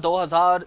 2000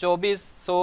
2400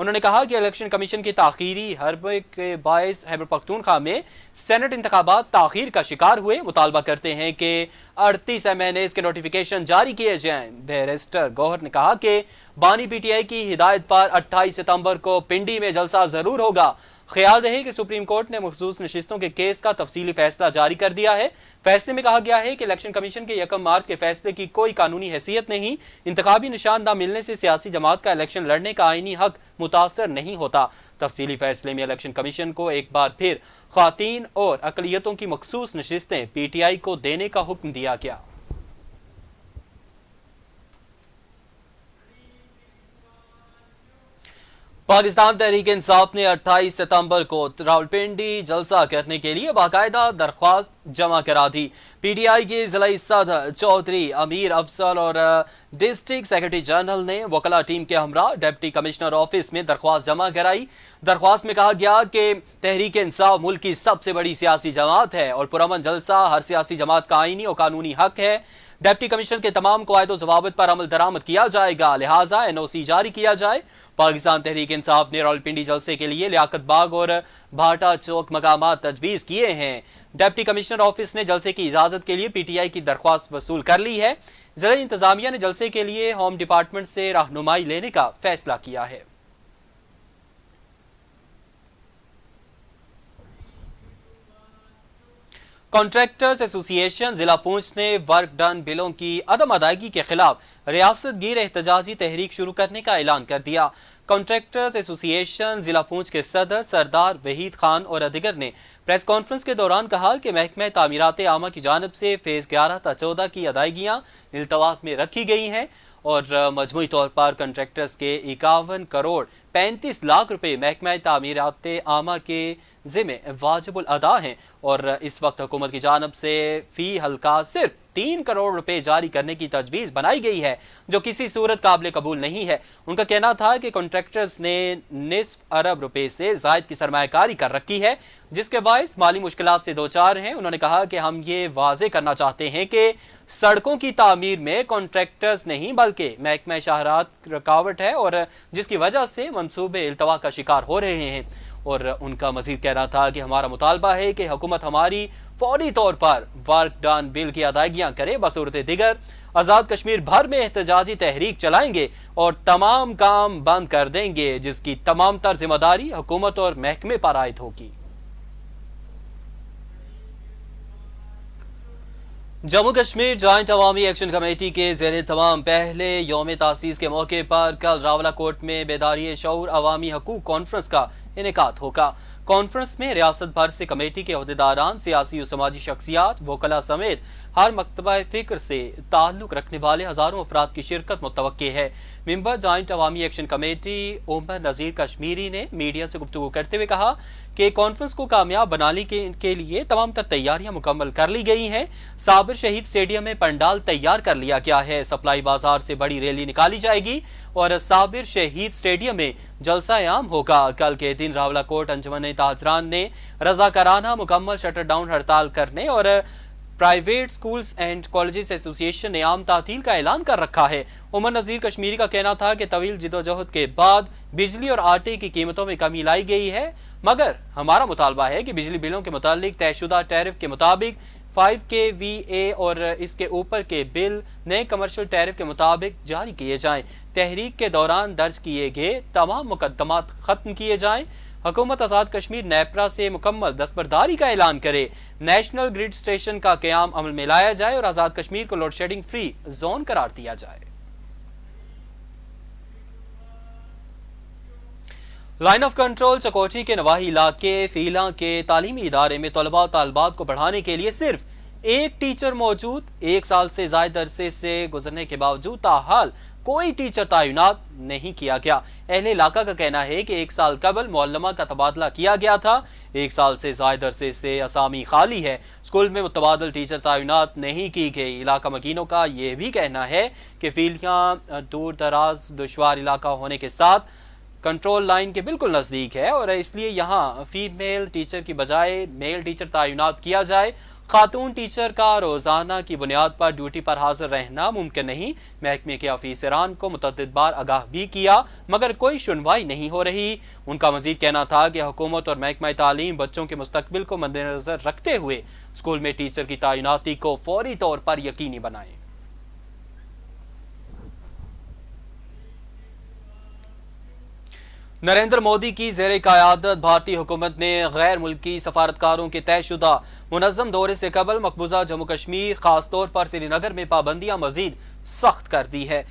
انہوں نے کہا کہ الیکشن کمیشن کی تاخیری حربے کے باعث خیبر پختونخوا میں سینٹ انتخابات تاخیر کا شکار ہوئے. مطالبہ کرتے ہیں کہ 38 MNAs کے نوٹیفیکیشن جاری کیے جائیں. بیرسٹر گوہر نے کہا کہ بانی پی ٹی آئی کی ہدایت پر 28 ستمبر کو پنڈی میں جلسہ ضرور ہوگا. خیال رہے کہ سپریم کورٹ نے مخصوص نشستوں کے کیس کا تفصیلی فیصلہ جاری کر دیا ہے. فیصلے میں کہا گیا ہے کہ الیکشن کمیشن کے 1 مارچ کے فیصلے کی کوئی قانونی حیثیت نہیں. انتخابی نشان نہ ملنے سے سیاسی جماعت کا الیکشن لڑنے کا آئینی حق متاثر نہیں ہوتا. تفصیلی فیصلے میں الیکشن کمیشن کو ایک بار پھر خواتین اور اقلیتوں کی مخصوص نشستیں پی ٹی آئی کو دینے کا حکم دیا گیا. پاکستان تحریک انصاف نے 28 ستمبر کو راولپنڈی جلسہ کرنے کے لیے باقاعدہ درخواست جمع کرا دی. پی ٹی آئی کے ضلعی صدر چودھری امیر افضل اور ڈسٹرکٹ سیکرٹری جنرل نے وکلا ٹیم کے ہمراہ ڈپٹی کمشنر آفس میں درخواست جمع کرائی. درخواست میں کہا گیا کہ تحریک انصاف ملک کی سب سے بڑی سیاسی جماعت ہے اور پرامن جلسہ ہر سیاسی جماعت کا آئینی اور قانونی حق ہے. ڈپٹی کمشنر کے تمام قواعد و ضوابط پر عمل درآمد کیا جائے گا، لہٰذا NOC جاری کیا جائے. پاکستان تحریک انصاف نے راولپنڈی جلسے کے لیے لیاقت باغ اور بھاٹا چوک مقامات تجویز کیے ہیں. ڈپٹی کمشنر آفس نے جلسے کی اجازت کے لیے پی ٹی آئی کی درخواست وصول کر لی ہے. ضلعی انتظامیہ نے جلسے کے لیے ہوم ڈپارٹمنٹ سے رہنمائی لینے کا فیصلہ کیا ہے. کانٹریکٹرز ایسوسی ایشن ضلع پونچھ نے ورک ڈن بلوں کی عدم ادائیگی کے خلاف ریاست گیر احتجاجی تحریک شروع کرنے کا اعلان کر دیا. کانٹریکٹرز ایسوسی ایشن ضلع پونچھ کے صدر سردار وحید خان اور دیگر نے پریس کانفرنس کے دوران کہا کہ محکمہ تعمیرات عامہ کی جانب سے فیز 11 تا 14 کی ادائیگیاں التواء میں رکھی گئی ہیں اور مجموعی طور پر کنٹریکٹرز کے 51 کروڑ 35 لاکھ روپے محکمہ تعمیرات عامہ کے ذمہ واجب الادا ہیں اور اس وقت حکومت کی جانب سے فی حلقہ صرف 3 کروڑ روپے جاری کرنے کی تجویز بنائی گئی ہے جو کسی صورت قابل قبول نہیں ہے. ان کا کہنا تھا کہ کنٹریکٹرز نے نصف ارب روپے سے زائد کی سرمایہ کاری کر رکھی ہے جس کے باعث مالی مشکلات سے دوچار ہیں. انہوں نے کہا کہ ہم یہ واضح کرنا چاہتے ہیں کہ سڑکوں کی تعمیر میں کنٹریکٹرز نہیں بلکہ محکمہ شاہراہ رکاوٹ ہے اور جس کی وجہ سے منصوبے التوا کا شکار ہو رہے ہیں. اور ان کا مزید کہنا تھا کہ ہمارا مطالبہ ہے کہ حکومت ہماری فوری طور پر ورک ڈن بل کی ادائیگیاں کرے، بصورت دیگر آزاد کشمیر بھر میں احتجاجی تحریک چلائیں گے اور تمام کام بند کر دیں گے جس کی تمام تر ذمہ داری حکومت اور محکمے پر عائد ہوگی. جموں کشمیر جوائنٹ عوامی ایکشن کمیٹی کے زیر اہتمام پہلے یوم تاسیس کے موقع پر کل راولاکوٹ میں بیداری شعور عوامی حقوق کانفرنس کا انعقاد ہوگا. کانفرنس میں ریاست بھر سے کمیٹی کے عہدیداران، سیاسی و سماجی شخصیات، وکلاء سمیت ہر مکتبہ فکر سے تعلق رکھنے والے ہزاروں افراد کی شرکت متوقع ہے. ممبر جوائنٹ عوامی ایکشن کمیٹی عمر نذیر کشمیری نے میڈیا سے گفتگو کرتے ہوئے کہا کہ کانفرنس کو کامیاب بنانے کے لیے تمام تر تیاریاں مکمل کر لی گئی ہیں. صابر شہید اسٹیڈیم میں پنڈال تیار کر لیا گیا ہے. سپلائی بازار سے بڑی ریلی نکالی جائے گی اور صابر شہید اسٹیڈیم میں جلسہ عام ہوگا. کل کے دن راولاکوٹ انجمن تاجران نے رضاکارانہ مکمل شٹر ڈاؤن ہڑتال کرنے اور پرائیویٹ سکولز اینڈ کالجز ایسوسی ایشن نے عام تعطیل کا اعلان کر رکھا ہے. عمر نذیر کشمیری کا کہنا تھا کہ طویل جدوجہد کے بعد بجلی اور آٹے کی قیمتوں میں کمی لائی گئی ہے، مگر ہمارا مطالبہ ہے کہ بجلی بلوں کے متعلق طے شدہ ٹیرف کے مطابق 5 kVA اور اس کے اوپر کے بل نئے کمرشل ٹیرف کے مطابق جاری کیے جائیں. تحریک کے دوران درج کیے گئے تمام مقدمات ختم کیے جائیں. حکومت آزاد کشمیر نیپرا سے مکمل دستبرداری کا اعلان کرے. نیشنل گریڈ اسٹیشن کا قیام عمل میں لایا جائے اور آزاد کشمیر کو لوڈ شیڈنگ فری زون قرار دیا جائے. لائن آف کنٹرول چکوٹھی کے نواحی علاقے فیلاں کے تعلیمی ادارے میں طلباء و طالبات کو پڑھانے کے لیے صرف ایک ٹیچر موجود. 1 سال سے زائد عرصے سے گزرنے کے باوجود تاحال کوئی ٹیچر تعینات نہیں کیا گیا. اہل علاقہ کا کہنا ہے کہ 1 سال قبل معلمہ کا تبادلہ کیا گیا تھا. 1 سال سے زائد عرصے سے اسامی خالی ہے. اسکول میں متبادل ٹیچر تعینات نہیں کی گئی. علاقہ مکینوں کا یہ بھی کہنا ہے کہ فیلیاں دور دراز دشوار علاقہ ہونے کے ساتھ کنٹرول لائن کے بالکل نزدیک ہے اور اس لیے یہاں فیمیل ٹیچر کی بجائے میل ٹیچر تعینات کیا جائے. خاتون ٹیچر کا روزانہ کی بنیاد پر ڈیوٹی پر حاضر رہنا ممکن نہیں، محکمے کے افیسران کو متعدد بار آگاہ بھی کیا مگر کوئی سنوائی نہیں ہو رہی۔ ان کا مزید کہنا تھا کہ حکومت اور محکمہ تعلیم بچوں کے مستقبل کو مد نظر رکھتے ہوئے اسکول میں ٹیچر کی تعیناتی کو فوری طور پر یقینی بنائیں۔ نریندر مودی کی زیر قیادت بھارتی حکومت نے غیر ملکی سفارتکاروں کے طے شدہ منظم دورے سے قبل مقبوضہ جموں کشمیر خاص طور پر سری نگر میں پابندیاں مزید سخت کر دی ہے۔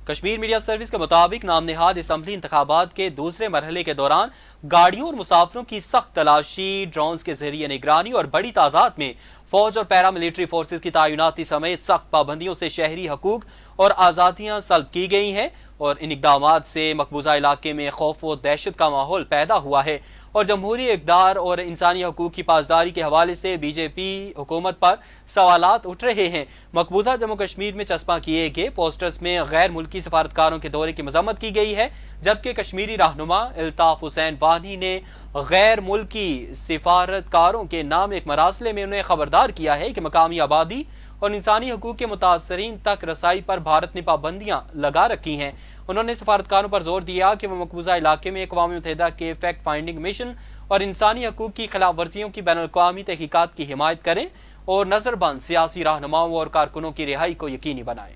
کشمیر میڈیا سروس کے مطابق نام نہاد اسمبلی انتخابات کے دوسرے مرحلے کے دوران گاڑیوں اور مسافروں کی سخت تلاشی، ڈرونز کے ذریعے نگرانی اور بڑی تعداد میں فوج اور پیراملٹری فورسز کی تعیناتی سمیت سخت پابندیوں سے شہری حقوق اور آزادیاں سلب کی گئی ہیں اور ان اقدامات سے مقبوضہ علاقے میں خوف و دہشت کا ماحول پیدا ہوا ہے اور جمہوری اقدار اور انسانی حقوق کی پاسداری کے حوالے سے بی جے پی حکومت پر سوالات اٹھ رہے ہیں۔ مقبوضہ جموں کشمیر میں چسپاں کیے گئے پوسٹرز میں غیر ملکی سفارتکاروں کے دورے کی مذمت کی گئی ہے، جبکہ کشمیری رہنما الطاف حسین وانی نے غیر ملکی سفارتکاروں کے نام ایک مراسلے میں انہیں خبردار کیا ہے کہ مقامی آبادی اور انسانی حقوق کے متاثرین تک رسائی پر بھارت نے پابندیاں لگا رکھی ہیں۔ انہوں نے سفارتکاروں پر زور دیا کہ وہ مقبوضہ علاقے میں اقوام متحدہ کے فیکٹ فائنڈنگ مشن اور انسانی حقوق کی خلاف ورزیوں کی بین الاقوامی تحقیقات کی حمایت کریں اور نظر بند سیاسی رہنماؤں اور کارکنوں کی رہائی کو یقینی بنائیں۔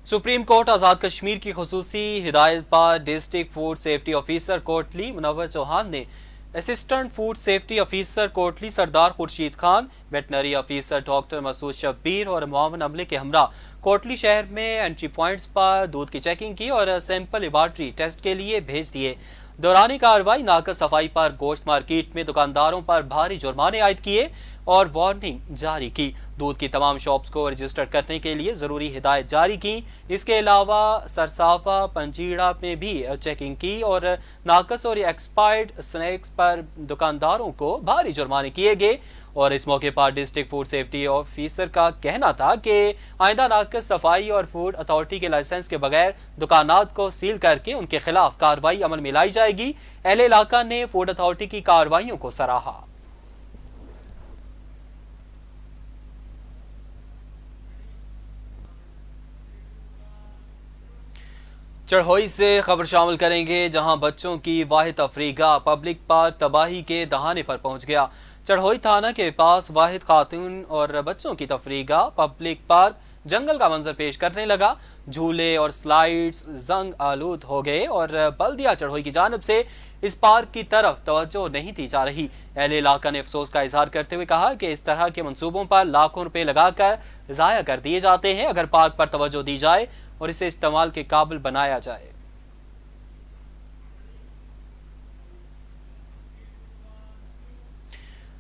سپریم کورٹ آزاد کشمیر کی خصوصی ہدایت پر district food safety officer Kotli Munawar Chauhan نے assistant food safety officer Kotli Sardar Khurshid Khan, veterinary officer doctor Masood Shabbir اور معاون عملے کے ہمراہ کوٹلی شہر میں انٹری پوائنٹس پر دودھ کی چیکنگ کی اور سیمپل لیبارٹری ٹیسٹ کے لیے بھیج دیے۔ دوران کارروائی ناقص صفائی پر گوشت مارکیٹ میں دکانداروں پر بھاری جرمانے عائد کیے اور وارننگ جاری کی۔ دودھ کی تمام شاپس کو رجسٹر کرنے کے لیے ضروری ہدایت جاری کی۔ اس کے علاوہ سرساوا پنجیڑا میں بھی چیکنگ کی اور ناقص اور ایکسپائرڈ سنیکس پر دکانداروں کو بھاری جرمانے کیے گئے اور اس موقع پر ڈسٹرکٹ فوڈ سیفٹی آفیسر کا کہنا تھا کہ آئندہ ناقص صفائی اور فوڈ اتھارٹی کے لائسنس کے بغیر دکانات کو سیل کر کے ان کے خلاف کارروائی عمل میں لائی جائے گی۔ اہل علاقہ نے فوڈ اتھارٹی کی کارروائیوں کو سراہا۔ چڑھوئی سے خبر شامل کریں گے، جہاں بچوں کی واحد تفریح گاہ پبلک پارک تباہی کے دہانے پر پہنچ گیا۔ چڑھوئی تھانہ کے پاس واحد خاتون اور بچوں کی تفریح گاہ پبلک پارک جنگل کا منظر پیش کرنے لگا۔ جھولے اور سلائیڈز زنگ آلود ہو گئے اور بلدیہ چڑھوئی کی جانب سے اس پارک کی طرف توجہ نہیں دی جا رہی۔ اہل علاقہ نے افسوس کا اظہار کرتے ہوئے کہا کہ اس طرح کے منصوبوں پر لاکھوں روپے لگا کر ضائع کر دیے جاتے ہیں۔ اگر پارک پر توجہ دی جائے اور اسے استعمال کے قابل بنایا جائے۔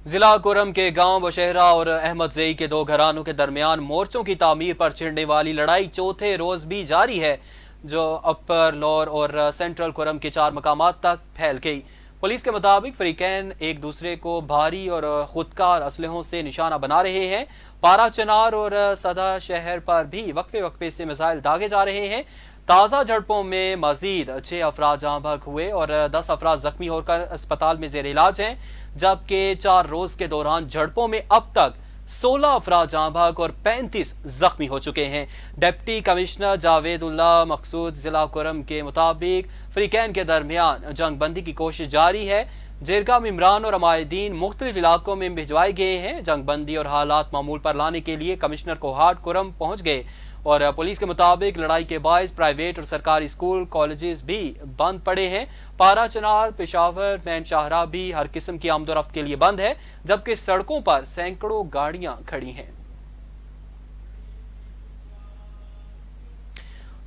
ضلع کرم کے گاؤں بشہرہ اور احمد زئی کے دو گھرانوں کے درمیان مورچوں کی تعمیر پر چھڑنے والی لڑائی چوتھے روز بھی جاری ہے، جو اپر لور اور سینٹرل کرم کے 4 مقامات تک پھیل گئی۔ پولیس کے مطابق فریقین ایک دوسرے کو بھاری اور خودکار اسلحوں سے نشانہ بنا رہے ہیں۔ پارا چنار اور سدا شہر پر بھی وقفے وقفے سے میزائل داغے جا رہے ہیں۔ تازہ جھڑپوں میں مزید 6 افراد جاں بحق ہوئے اور 10 افراد زخمی ہو کر اسپتال میں زیر علاج ہیں، جبکہ 4 روز کے دوران جھڑپوں میں اب تک 16 افراد جاں بحق اور 35 زخمی ہو چکے ہیں۔ ڈپٹی کمشنر جاوید اللہ مقصود ضلع کرم کے مطابق فریقین کے درمیان جنگ بندی کی کوشش جاری ہے۔ جرگہ ممبران اور عمائدین مختلف علاقوں میں بھجوائے گئے ہیں۔ جنگ بندی اور حالات معمول پر لانے کے لیے کمشنر کوہاٹ کرم پہنچ گئے اور پولیس کے مطابق لڑائی کے باعث پرائیویٹ اور سرکاری اسکول کالجز بھی بند پڑے ہیں۔ پارا چنار پشاور مین شاہراہ بھی ہر قسم کی آمد و رفت کے لیے بند ہے، جبکہ سڑکوں پر سینکڑوں گاڑیاں کھڑی ہیں۔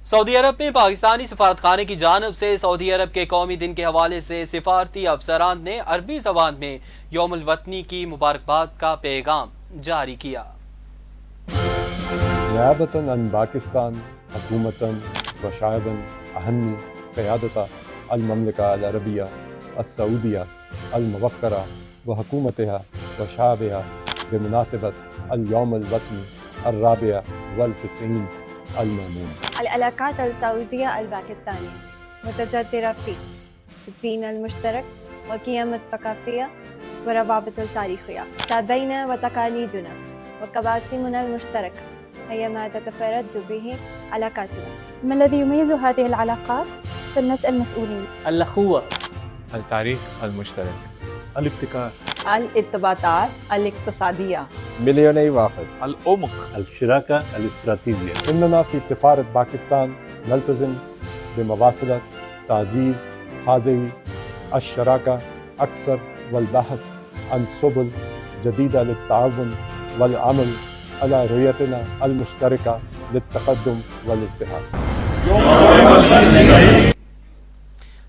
سعودی عرب میں پاکستانی سفارتخانے کی جانب سے سعودی عرب کے قومی دن کے حوالے سے سفارتی افسران نے عربی زبان میں یوم الوطنی کی مبارکباد کا پیغام جاری کیا۔ نیابة عن باكستان حكومة وشعبا أهني قيادة المملكة العربية السعودية الموقرة وحكومتها وشعبها بمناسبة اليوم الوطني 94 الممنون. العلاقات السعودية الباكستانية متجذرة في الدين المشترك والقيم الثقافية والروابط التاريخية. شعبينا وتقاليدنا وقواسمنا المشتركة هي ما تتفرد به علاقاتنا. ما الذي يميز هذه العلاقات في الناس المسؤولين؟ الأخوة، التاريخ المشترك، الابتكار، الارتباطات الاقتصادية، مليوني وافد. العمق، الشراكة الاستراتيجية. إننا في سفارة باكستان نلتزم بمواصلة تعزيز هذه الشراكة أكثر والبحث عن سبل جديدة للتعاون والعمل على رؤيتنا المشتركة للتقدم والازدهار.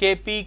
KP